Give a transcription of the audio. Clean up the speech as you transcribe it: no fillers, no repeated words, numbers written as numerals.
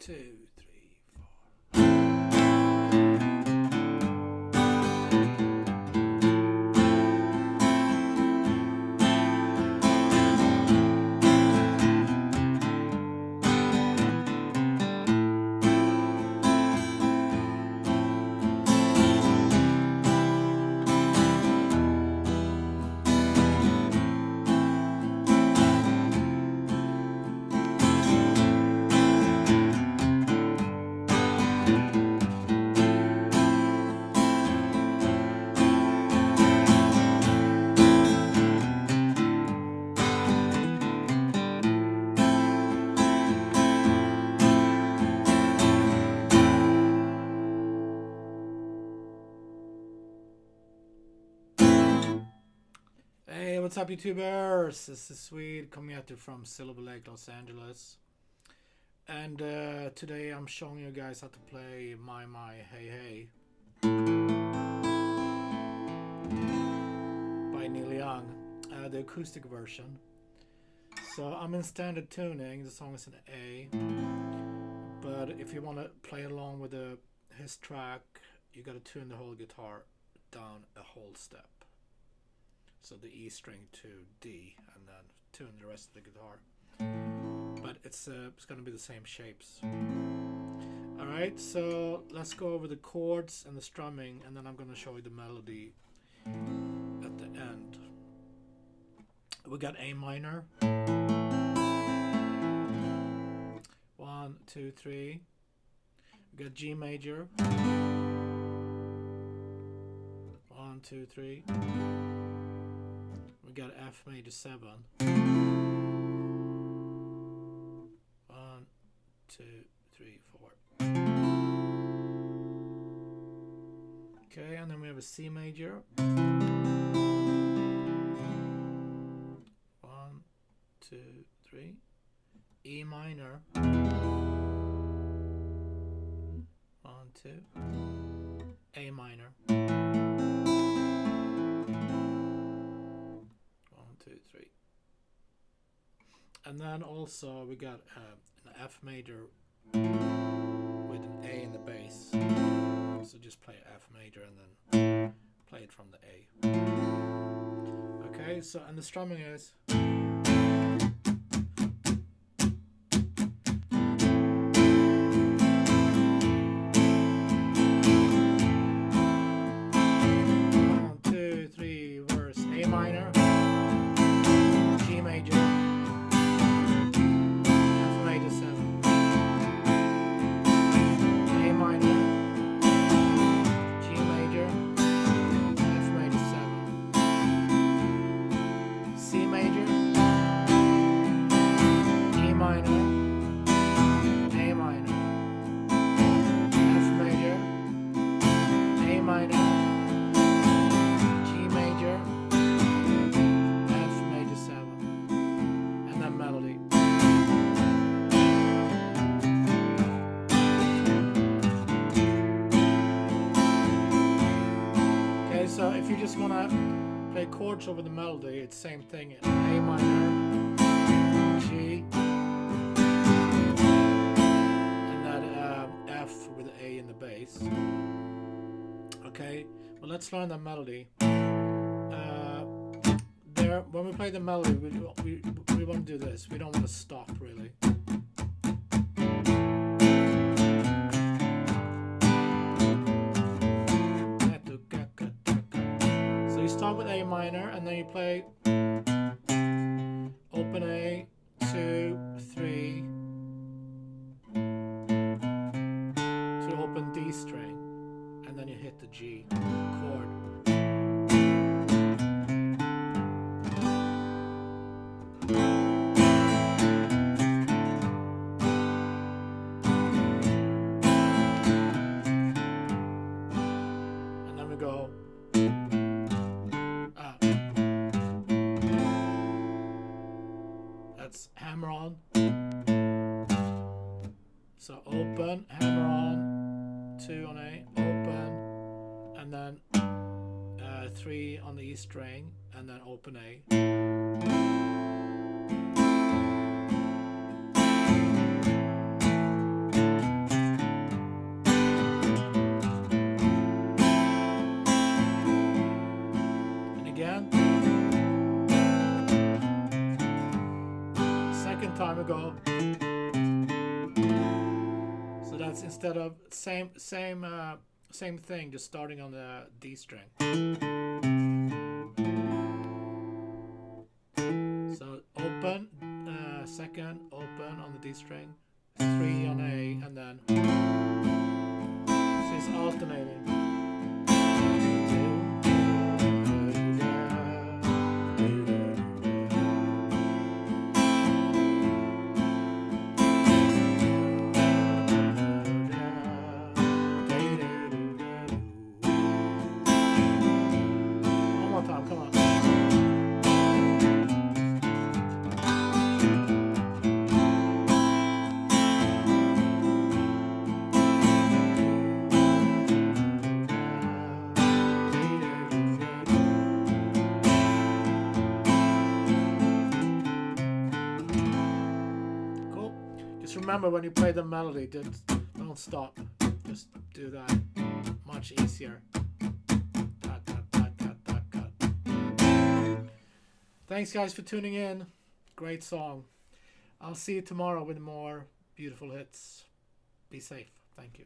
2, 3, 4. Hey, what's up, YouTubers? This is Swede coming at you from Silver Lake, Los Angeles. And today I'm showing you guys how to play My Hey Hey by Neil Young, the acoustic version. So I'm in standard tuning, the song is in A. But if you want to play along with his track, you gotta tune the whole guitar down a whole step. So the E string to D, and then tune the rest of the guitar. But it's gonna be the same shapes. Alright, so let's go over the chords and the strumming, and then I'm gonna show you the melody at the end. We got A minor. 1, 2, 3. We got G major. 1, 2, 3. We got F major 7. 1, 2, 3, 4. Okay, and then we have a C major. 1, 2, 3. E minor. 1, 2. A minor. 2, 3. And then also we got an F major with an A in the bass. So just play F major and then play it from the A. Okay, so and the strumming is so if you just want to play chords over the melody, it's the same thing. A minor, G, and that F with the A in the bass. Okay, well let's learn the melody. When we play the melody, we want to do this. We don't want to stop really. Start with A minor and then you play open A, 2, 3 to open D string, and then you hit the G chord. And then we go hammer on. So open, hammer on, 2 on A, open, and then 3 on the E string, and then open A. go. So that's instead of same thing, just starting on the D string. So open, second, open on the D string, 3 on A, and then so it's alternating. One more time, come on. Remember, when you play the melody, don't stop. Just do that. Much easier. Thanks, guys, for tuning in. Great song. I'll see you tomorrow with more beautiful hits. Be safe. Thank you.